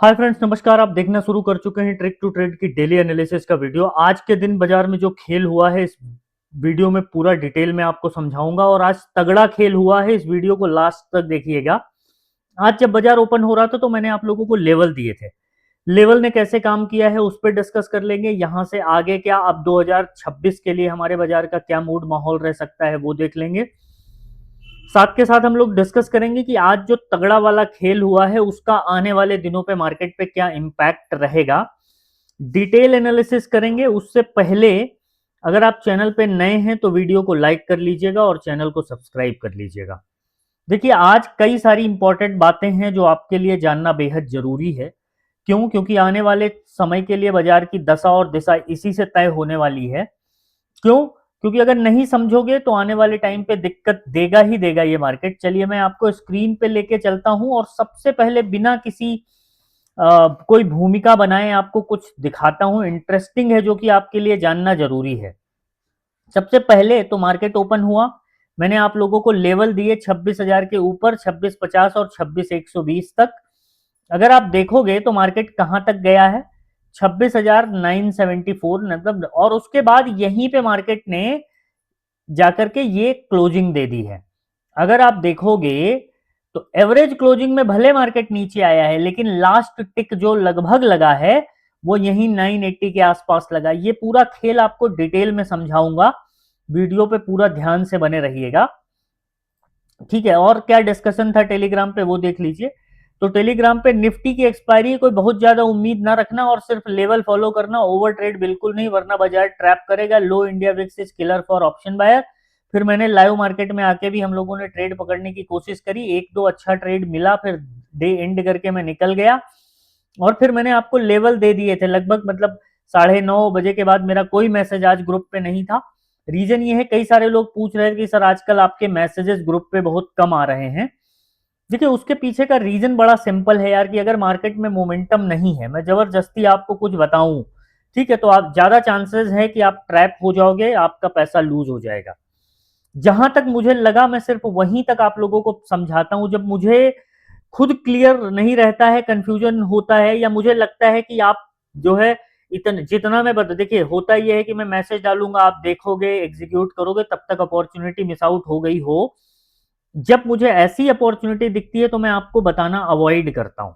Hi friends, नमस्कार। आप देखना शुरू कर चुके हैं ट्रिक टू ट्रेड की डेली एनालिसिस का वीडियो। आज के दिन बाजार में जो खेल हुआ है इस वीडियो में पूरा डिटेल में आपको समझाऊंगा और आज तगड़ा खेल हुआ है। इस वीडियो को लास्ट तक देखिएगा। आज जब बाजार ओपन हो रहा था तो मैंने आप लोगों को लेवल दिए थे। लेवल ने कैसे काम किया है उस पर डिस्कस कर लेंगे। यहां से आगे क्या अब 2026 के लिए हमारे बाजार का क्या मूड माहौल रह सकता है वो देख लेंगे। साथ के साथ हम लोग डिस्कस करेंगे कि आज जो तगड़ा वाला खेल हुआ है उसका आने वाले दिनों पे मार्केट पे क्या इंपैक्ट रहेगा। डिटेल एनालिसिस करेंगे। उससे पहले अगर आप चैनल पे नए हैं तो वीडियो को लाइक कर लीजिएगा और चैनल को सब्सक्राइब कर लीजिएगा। देखिए, आज कई सारी इंपॉर्टेंट बातें हैं जो आपके लिए जानना बेहद जरूरी है। क्यों? क्योंकि आने वाले समय के लिए बाजार की दशा और दिशा इसी से तय होने वाली है। क्यों? क्योंकि अगर नहीं समझोगे तो आने वाले टाइम पे दिक्कत देगा ही देगा ये मार्केट। चलिए मैं आपको स्क्रीन पे लेके चलता हूं और सबसे पहले बिना किसी कोई भूमिका बनाए आपको कुछ दिखाता हूं इंटरेस्टिंग है जो कि आपके लिए जानना जरूरी है। सबसे पहले तो मार्केट ओपन हुआ, मैंने आप लोगों को लेवल दिए 26,000 के ऊपर 2650 और 26,120 तक। अगर आप देखोगे तो मार्केट कहां तक गया है? 26,974 मतलब। और उसके बाद यहीं पे मार्केट ने जाकर के ये क्लोजिंग दे दी है। अगर आप देखोगे तो एवरेज क्लोजिंग में भले मार्केट नीचे आया है लेकिन लास्ट टिक जो लगभग लगा है वो यही 980 के आसपास लगा। ये पूरा खेल आपको डिटेल में समझाऊंगा। वीडियो पे पूरा ध्यान से बने रहिएगा, ठीक है। और क्या डिस्कशन था टेलीग्राम पे वो देख लीजिए। तो टेलीग्राम पे निफ्टी की एक्सपायरी कोई बहुत ज्यादा उम्मीद ना रखना और सिर्फ लेवल फॉलो करना, ओवर ट्रेड बिल्कुल नहीं वरना बाजार ट्रैप करेगा। लो India VIX is killer for option buyer. फिर मैंने लाइव मार्केट में आके भी हम लोगों ने ट्रेड पकड़ने की कोशिश करी, एक दो अच्छा ट्रेड मिला, फिर डे एंड करके मैं निकल गया। और फिर मैंने आपको लेवल दे दिए थे लगभग, मतलब 9:30 बजे के बाद मेरा कोई मैसेज आज ग्रुप पे नहीं था। रीजन ये है, कई सारे लोग पूछ रहे थे कि सर आजकल आपके मैसेजेस ग्रुप पे बहुत कम आ रहे हैं। देखिए, उसके पीछे का रीजन बड़ा सिंपल है यार, कि अगर मार्केट में मोमेंटम नहीं है, मैं जबरदस्ती आपको कुछ बताऊं, ठीक है, तो आप ज्यादा चांसेस है कि आप ट्रैप हो जाओगे, आपका पैसा लूज हो जाएगा। जहां तक मुझे लगा मैं सिर्फ वहीं तक आप लोगों को समझाता हूं जब मुझे खुद क्लियर नहीं रहता है, कंफ्यूजन होता है, या मुझे लगता है कि आप जो है इतना जितना मैं बता, देखिए होता यह है कि मैं मैसेज डालूंगा, आप देखोगे, एग्जीक्यूट करोगे, तब तक अपॉर्चुनिटी मिस आउट हो गई हो। जब मुझे ऐसी अपॉर्चुनिटी दिखती है तो मैं आपको बताना अवॉइड करता हूं,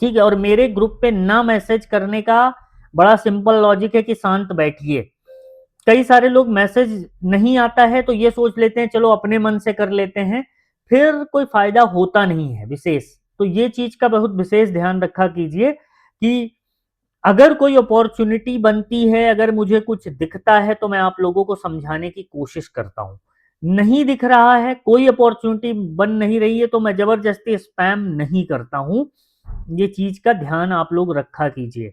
ठीक है। और मेरे ग्रुप पे ना मैसेज करने का बड़ा सिंपल लॉजिक है कि शांत बैठिए। कई सारे लोग मैसेज नहीं आता है तो ये सोच लेते हैं चलो अपने मन से कर लेते हैं, फिर कोई फायदा होता नहीं है विशेष। तो ये चीज का बहुत विशेष ध्यान रखा कीजिए कि अगर कोई अपॉर्चुनिटी बनती है, अगर मुझे कुछ दिखता है तो मैं आप लोगों को समझाने की कोशिश करता हूं। नहीं दिख रहा है, कोई अपॉर्चुनिटी बन नहीं रही है तो मैं जबरदस्ती स्पैम नहीं करता हूं। ये चीज का ध्यान आप लोग रखा कीजिए।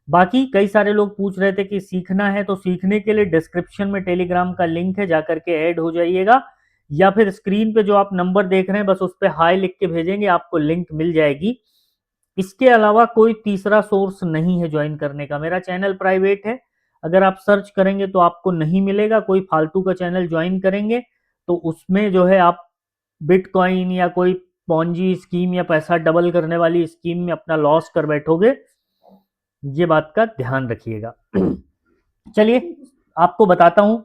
बाकी कई सारे लोग पूछ रहे थे कि सीखना है, तो सीखने के लिए डिस्क्रिप्शन में टेलीग्राम का लिंक है, जाकर के ऐड हो जाइएगा, या फिर स्क्रीन पे जो आप नंबर देख रहे हैं बस उस पर हाई लिख के भेजेंगे, आपको लिंक मिल जाएगी। इसके अलावा कोई तीसरा सोर्स नहीं है ज्वाइन करने का। मेरा चैनल प्राइवेट है, अगर आप सर्च करेंगे तो आपको नहीं मिलेगा। कोई फालतू का चैनल ज्वाइन करेंगे तो उसमें जो है आप बिटकॉइन या कोई पॉन्जी स्कीम या पैसा डबल करने वाली स्कीम में अपना लॉस कर बैठोगे। ये बात का ध्यान रखिएगा। चलिए आपको बताता हूं,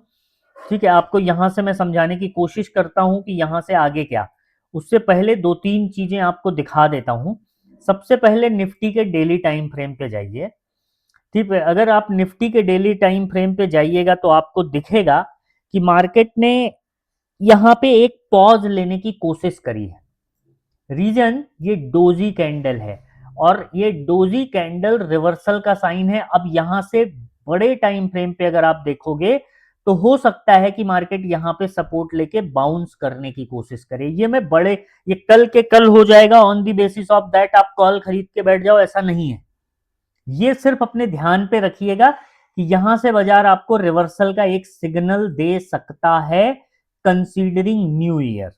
ठीक है। आपको यहां से मैं समझाने की कोशिश करता हूं कि यहां से आगे क्या। उससे पहले दो तीन चीजें आपको दिखा देता हूं। सबसे पहले निफ्टी के डेली टाइम फ्रेम पे जाइए, ठीक है। अगर आप निफ्टी के डेली टाइम फ्रेम पे जाइएगा तो आपको दिखेगा कि मार्केट ने यहां पे एक पॉज लेने की कोशिश करी है। रीजन, ये डोजी कैंडल है और ये डोजी कैंडल रिवर्सल का साइन है। अब यहां से बड़े टाइम फ्रेम पे अगर आप देखोगे तो हो सकता है कि मार्केट यहां पे सपोर्ट लेके बाउंस करने की कोशिश करे। ये मैं बड़े, ये कल के कल हो जाएगा on the basis of that आप कॉल खरीद के बैठ जाओ, ऐसा नहीं है। ये सिर्फ अपने ध्यान पे रखिएगा कि यहां से बाजार आपको रिवर्सल का एक सिग्नल दे सकता है, कंसीडरिंग न्यू ईयर,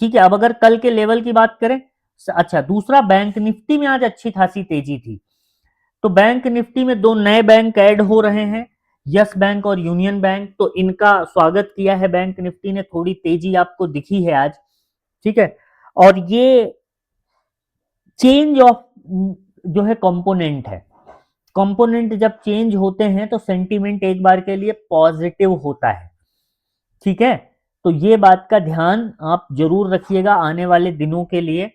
ठीक है। अब अगर कल के लेवल की बात करें, अच्छा, दूसरा बैंक निफ्टी में आज अच्छी खासी तेजी थी। तो बैंक निफ्टी में दो नए बैंक ऐड हो रहे हैं, यस बैंक और यूनियन बैंक। तो इनका स्वागत किया है बैंक निफ्टी ने, थोड़ी तेजी आपको दिखी है आज, ठीक है। और ये चेंज ऑफ जो है कंपोनेंट है, कंपोनेंट जब चेंज होते हैं तो सेंटीमेंट एक बार के लिए पॉजिटिव होता है, ठीक है। तो ये बात का ध्यान आप जरूर रखिएगा आने वाले दिनों के लिए।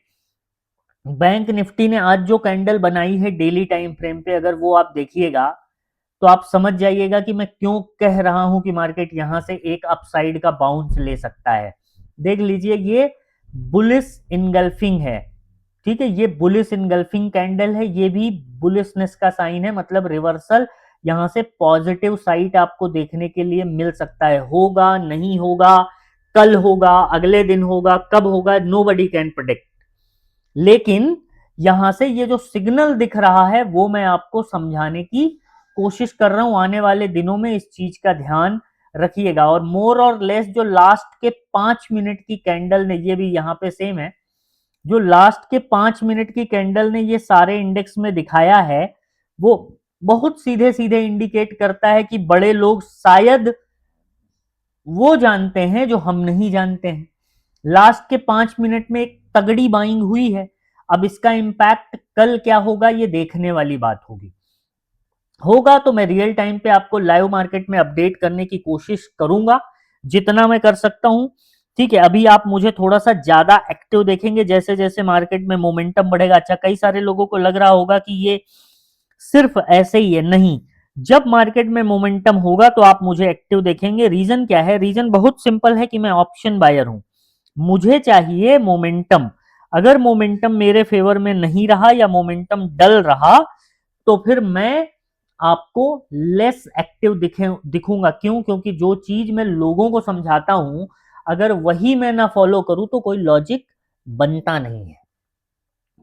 बैंक निफ्टी ने आज जो कैंडल बनाई है डेली टाइम फ्रेम पे, अगर वो आप देखिएगा तो आप समझ जाइएगा कि मैं क्यों कह रहा हूं कि मार्केट यहां से एक अपसाइड का बाउंस ले सकता है। देख लीजिए, ये बुलिश इनगल्फिंग है, ठीक है, ये बुलिश इनगल्फिंग कैंडल है, ये भी बुलिशनेस का साइन है, मतलब रिवर्सल यहां से पॉजिटिव साइड आपको देखने के लिए मिल सकता है। होगा नहीं होगा, कल होगा, अगले दिन होगा, कब होगा, नोबडी कैन प्रेडिक्ट। लेकिन यहां से ये जो सिग्नल दिख रहा है वो मैं आपको समझाने की कोशिश कर रहा हूं। आने वाले दिनों में इस चीज का ध्यान रखिएगा। और मोर और लेस जो लास्ट के 5 मिनट की कैंडल ने, ये भी यहां पे सेम है, जो लास्ट के 5 मिनट की कैंडल ने ये सारे इंडेक्स में दिखाया है, वो बहुत सीधे सीधे इंडिकेट करता है कि बड़े लोग शायद वो जानते हैं जो हम नहीं जानते हैं। लास्ट के 5 मिनट में एक तगड़ी बाइंग हुई है, अब इसका इंपैक्ट कल क्या होगा ये देखने वाली बात होगी। होगा तो मैं रियल टाइम पे आपको लाइव मार्केट में अपडेट करने की कोशिश करूंगा जितना मैं कर सकता हूं, ठीक है। अभी आप मुझे थोड़ा सा ज्यादा एक्टिव देखेंगे जैसे जैसे मार्केट में मोमेंटम बढ़ेगा। अच्छा, कई सारे लोगों को लग रहा होगा कि ये सिर्फ ऐसे ही है, नहीं, जब मार्केट में मोमेंटम होगा तो आप मुझे एक्टिव देखेंगे। रीजन क्या है? रीजन बहुत सिंपल है कि मैं ऑप्शन बायर हूं, मुझे चाहिए मोमेंटम। अगर मोमेंटम मेरे फेवर में नहीं रहा या मोमेंटम डल रहा तो फिर मैं आपको लेस एक्टिव दिखूंगा। क्यों? क्योंकि जो चीज मैं लोगों को समझाता हूं अगर वही मैं ना फॉलो करूं तो कोई लॉजिक बनता नहीं है,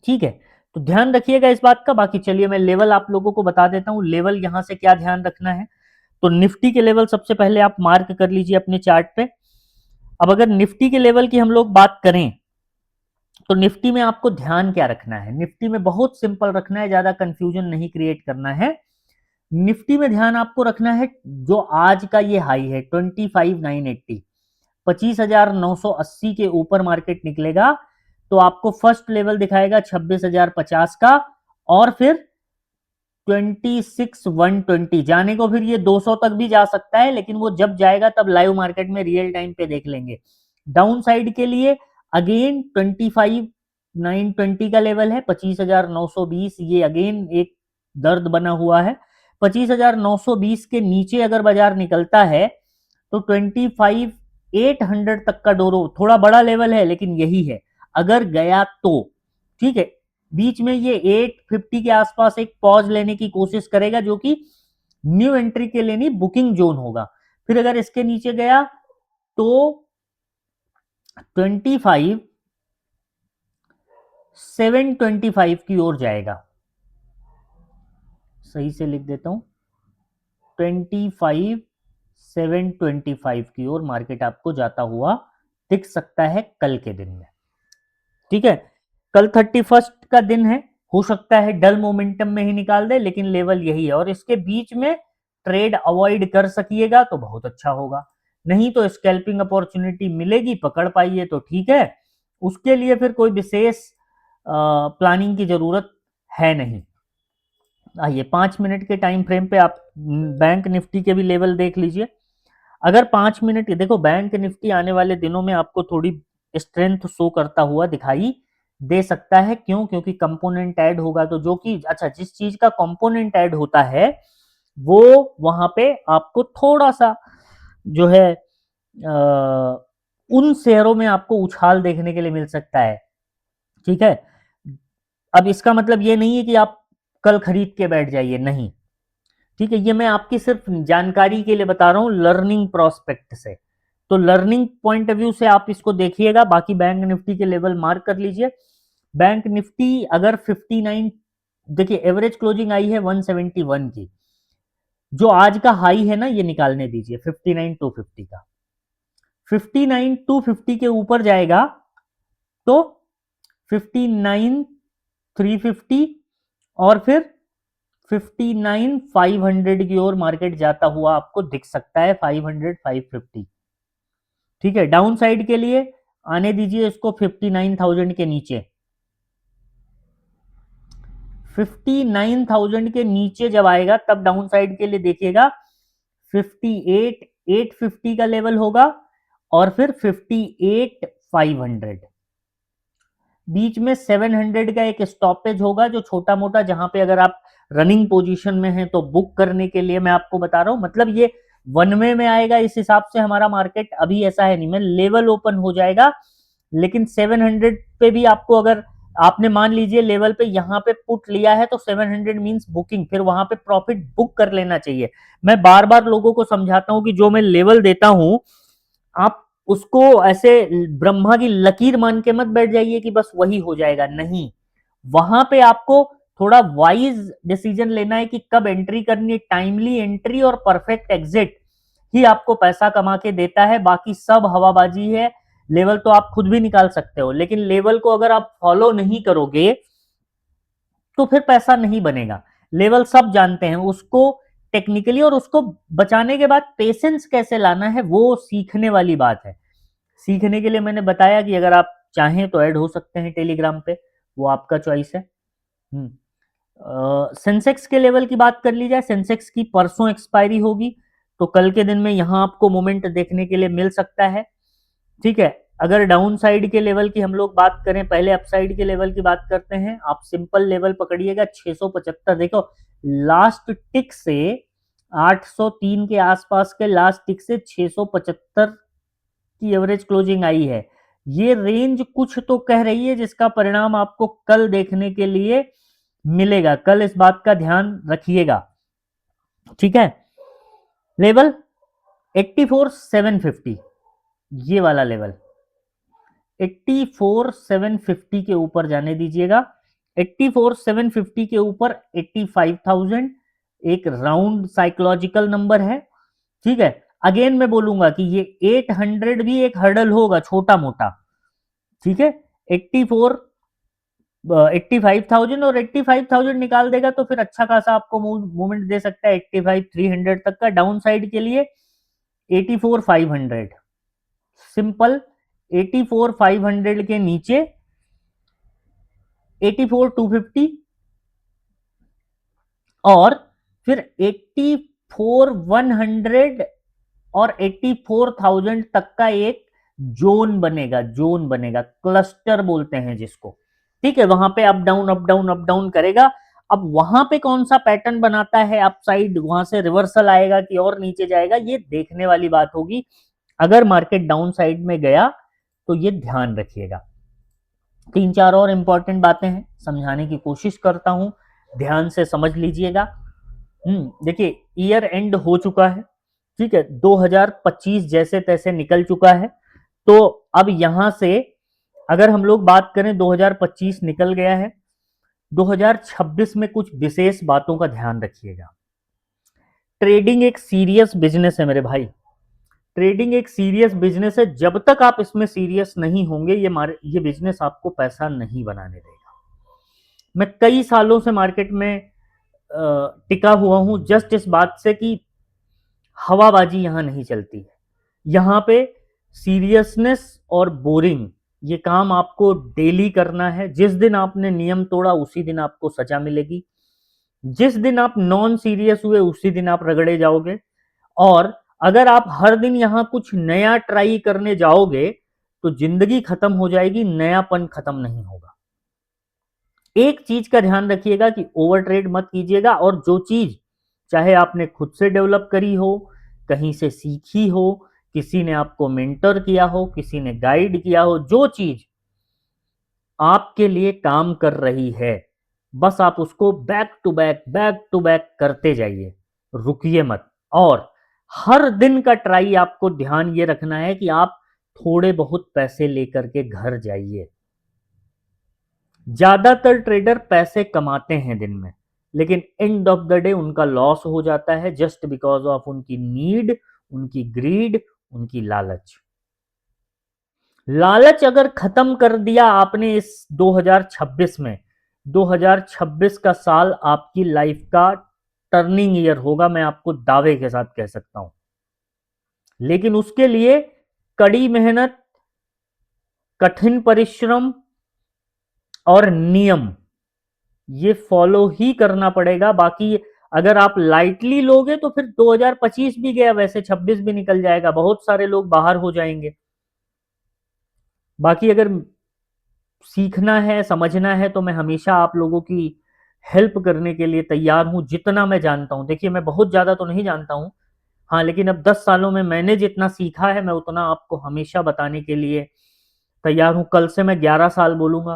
ठीक है। तो ध्यान रखिएगा इस बात का। बाकी चलिए मैं लेवल आप लोगों को बता देता हूं, लेवल यहां से क्या ध्यान रखना है। तो निफ्टी के लेवल सबसे पहले आप मार्क कर लीजिए अपने चार्ट पे। अब अगर निफ्टी के लेवल की हम लोग बात करें तो निफ्टी में आपको ध्यान क्या रखना है? निफ्टी में बहुत सिंपल रखना है, ज्यादा कंफ्यूजन नहीं क्रिएट करना है। निफ्टी में ध्यान आपको रखना है जो आज का ये हाई है 25,980, 25,980 के ऊपर मार्केट निकलेगा तो आपको फर्स्ट लेवल दिखाएगा 26,050 का, और फिर 26,120 जाने को, फिर ये 200 तक भी जा सकता है, लेकिन वो जब जाएगा तब लाइव मार्केट में रियल टाइम पे देख लेंगे। डाउन साइड के लिए अगेन 25,920 का लेवल है, 25,920, ये अगेन एक दर्द बना हुआ है। 25,920 के नीचे अगर बाजार निकलता है तो 25,800 तक का डोरो, थोड़ा बड़ा लेवल है लेकिन यही है, अगर गया तो ठीक है। बीच में ये 850 के आसपास एक पॉज लेने की कोशिश करेगा जो कि न्यू एंट्री के लिए नहीं, बुकिंग जोन होगा। फिर अगर इसके नीचे गया तो 25,725 की ओर जाएगा। सही से लिख देता हूं, 25,725 की ओर मार्केट आपको जाता हुआ दिख सकता है कल के दिन में, ठीक है। कल 31 का दिन है, हो सकता है डल मोमेंटम में ही निकाल दे, लेकिन लेवल यही है और इसके बीच में ट्रेड अवॉइड कर सकिएगा तो बहुत अच्छा होगा। नहीं तो स्कैल्पिंग अपॉर्चुनिटी मिलेगी, पकड़ पाइए तो ठीक है, उसके लिए फिर कोई विशेष प्लानिंग की जरूरत है नहीं। आइए 5 मिनट के टाइम फ्रेम पे आप बैंक निफ्टी के भी लेवल देख लीजिए। अगर 5 मिनट देखो, बैंक निफ्टी आने वाले दिनों में आपको थोड़ी स्ट्रेंथ शो करता हुआ दिखाई दे सकता है। क्यों? क्योंकि कंपोनेंट ऐड होगा, तो जो कि अच्छा जिस चीज का कंपोनेंट ऐड होता है वो वहां पे आपको थोड़ा सा जो है उन शेयरों में आपको उछाल देखने के लिए मिल सकता है, ठीक है। अब इसका मतलब ये नहीं है कि आप कल खरीद के बैठ जाइए, नहीं, ठीक है। ये मैं आपकी सिर्फ जानकारी के लिए बता रहा हूं, लर्निंग प्रोस्पेक्ट से। तो लर्निंग पॉइंट ऑफ व्यू से आप इसको देखिएगा। बाकी बैंक निफ्टी के लेवल मार्क कर लीजिए। बैंक निफ्टी अगर 59, देखिए एवरेज क्लोजिंग आई है 171 की, जो आज का हाई है ना ये निकालने दीजिए 59,250 का। 59,250 के ऊपर जाएगा तो 59,350 और फिर 59,500 की ओर मार्केट जाता हुआ आपको दिख सकता है, 500 550, ठीक है। डाउन साइड के लिए आने दीजिए इसको 59,000 के नीचे, 59,000 के नीचे जब आएगा तब डाउन साइड के लिए देखिएगा 58,850 का लेवल होगा और फिर 58,500 बीच में 700 का एक स्टॉपेज होगा जो छोटा मोटा, जहां पे अगर आप रनिंग पोजीशन में हैं तो बुक करने के लिए मैं आपको बता रहा हूं। मतलब ये वन वे में आएगा, इस हिसाब से हमारा मार्केट अभी ऐसा है नहीं, मैं लेवल ओपन हो जाएगा लेकिन 700 पे भी आपको, अगर आपने मान लीजिए लेवल पे यहाँ पे पुट लिया है तो 700 मींस बुकिंग, फिर वहां पे प्रॉफिट बुक कर लेना चाहिए। मैं बार बार लोगों को समझाता हूं कि जो मैं लेवल देता हूं आप उसको ऐसे ब्रह्मा की लकीर मान के मत बैठ जाइए कि बस वही हो जाएगा, नहीं। वहां पे आपको थोड़ा वाइज डिसीजन लेना है कि कब एंट्री करनी है। टाइमली एंट्री और परफेक्ट एग्जिट ही आपको पैसा कमा के देता है, बाकी सब हवाबाजी है। लेवल तो आप खुद भी निकाल सकते हो, लेकिन लेवल को अगर आप फॉलो नहीं करोगे तो फिर पैसा नहीं बनेगा। लेवल सब जानते हैं उसको टेक्निकली, और उसको बचाने के बाद पेशेंस कैसे लाना है वो सीखने वाली बात है। सीखने के लिए मैंने बताया कि अगर आप चाहें तो ऐड हो सकते हैं टेलीग्राम पे, वो आपका चॉइस है। सेंसेक्स के लेवल की बात कर ली जाए, सेंसेक्स की परसों एक्सपायरी होगी तो कल के दिन में यहां आपको मोमेंट देखने के लिए मिल सकता है। ठीक है, अगर डाउन साइड के लेवल की हम लोग बात करें, पहले अपसाइड के लेवल की बात करते हैं। आप सिंपल लेवल पकड़िएगा 675। देखो लास्ट टिक से 803 के आसपास के लास्ट टिक से 675 की एवरेज क्लोजिंग आई है। ये रेंज कुछ तो कह रही है जिसका परिणाम आपको कल देखने के लिए मिलेगा। कल इस बात का ध्यान रखिएगा। ठीक है, लेवल 84,750, ये वाला लेवल 84,750 के ऊपर जाने दीजिएगा। 84,750 के ऊपर 85,000 एक राउंड साइकोलॉजिकल नंबर है। ठीक है, अगेन मैं बोलूंगा कि ये 800 भी एक हर्डल होगा छोटा मोटा। ठीक है, 84 85,000 और 85,000 निकाल देगा तो फिर अच्छा खासा आपको मूवमेंट दे सकता है 85,300 तक का। डाउन साइड के लिए 84,500 सिंपल, 84,500 के नीचे 84,250 और फिर 84,100 और 84,000 तक का एक जोन बनेगा। जोन बनेगा, क्लस्टर बोलते हैं जिसको। ठीक है, वहां पे up down up down up down करेगा। अब वहां पे कौन सा पैटर्न बनाता है, अपसाइड वहां से रिवर्सल आएगा कि और नीचे जाएगा, ये देखने वाली बात होगी। अगर मार्केट डाउन साइड में गया तो ये ध्यान रखिएगा। तीन चार और इंपॉर्टेंट बातें हैं, समझाने की कोशिश करता हूं, ध्यान से समझ लीजिएगा। देखिए ईयर एंड हो चुका है। ठीक है, 2025 जैसे तैसे निकल चुका है। तो अब यहां से अगर हम लोग बात करें, 2025 निकल गया है, 2026 में कुछ विशेष बातों का ध्यान रखिएगा। ट्रेडिंग एक सीरियस बिजनेस है मेरे भाई, ट्रेडिंग एक सीरियस बिजनेस है। जब तक आप इसमें सीरियस नहीं होंगे ये बिजनेस आपको पैसा नहीं बनाने देगा। मैं कई सालों से मार्केट में टिका हुआ हूं जस्ट इस बात से कि हवाबाजी यहां नहीं चलती है। यहां पे सीरियसनेस और बोरिंग, ये काम आपको डेली करना है। जिस दिन आपने नियम तोड़ा उसी दिन आपको सजा मिलेगी। जिस दिन आप नॉन सीरियस हुए उसी दिन आप रगड़े जाओगे। और अगर आप हर दिन यहां कुछ नया ट्राई करने जाओगे तो जिंदगी खत्म हो जाएगी, नयापन खत्म नहीं होगा। एक चीज का ध्यान रखिएगा कि ओवर ट्रेड मत कीजिएगा, और जो चीज चाहे आपने खुद से डेवलप करी हो, कहीं से सीखी हो, किसी ने आपको मेंटर किया हो, किसी ने गाइड किया हो, जो चीज आपके लिए काम कर रही है बस आप उसको बैक टू बैक करते जाइए, रुकिए मत। और हर दिन का ट्राई आपको ध्यान ये रखना है कि आप थोड़े बहुत पैसे लेकर के घर जाइए। ज्यादातर ट्रेडर पैसे कमाते हैं दिन में, लेकिन एंड ऑफ द डे उनका लॉस हो जाता है जस्ट बिकॉज ऑफ उनकी नीड, उनकी ग्रीड, उनकी लालच। लालच अगर खत्म कर दिया आपने इस 2026 में, 2026 का साल आपकी लाइफ का टर्निंग ईयर होगा, मैं आपको दावे के साथ कह सकता हूं। लेकिन उसके लिए कड़ी मेहनत, कठिन परिश्रम और नियम, ये फॉलो ही करना पड़ेगा। बाकी अगर आप लाइटली लोगे तो फिर 2025 भी गया, वैसे 26 भी निकल जाएगा, बहुत सारे लोग बाहर हो जाएंगे। बाकी अगर सीखना है, समझना है, तो मैं हमेशा आप लोगों की हेल्प करने के लिए तैयार हूं, जितना मैं जानता हूं। देखिए मैं बहुत ज्यादा तो नहीं जानता हूं, हाँ, लेकिन अब 10 सालों में मैंने जितना सीखा है मैं उतना आपको हमेशा बताने के लिए तैयार हूं। कल से मैं 11 साल बोलूंगा,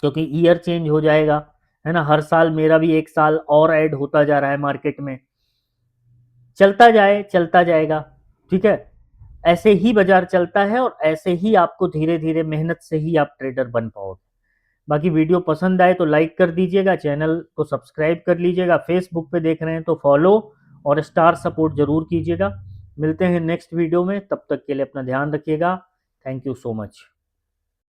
क्योंकि ईयर चेंज हो जाएगा, है ना। हर साल मेरा भी एक साल और ऐड होता जा रहा है मार्केट में। चलता जाए, चलता जाएगा, ठीक है। ऐसे ही बाजार चलता है और ऐसे ही आपको धीरे धीरे मेहनत से ही आप ट्रेडर बन पाओगे। बाकी वीडियो पसंद आए तो लाइक कर दीजिएगा, चैनल को सब्सक्राइब कर लीजिएगा, फेसबुक पे देख रहे हैं तो फॉलो और स्टार सपोर्ट जरूर कीजिएगा। मिलते हैं नेक्स्ट वीडियो में, तब तक के लिए अपना ध्यान रखिएगा। Thank you so much.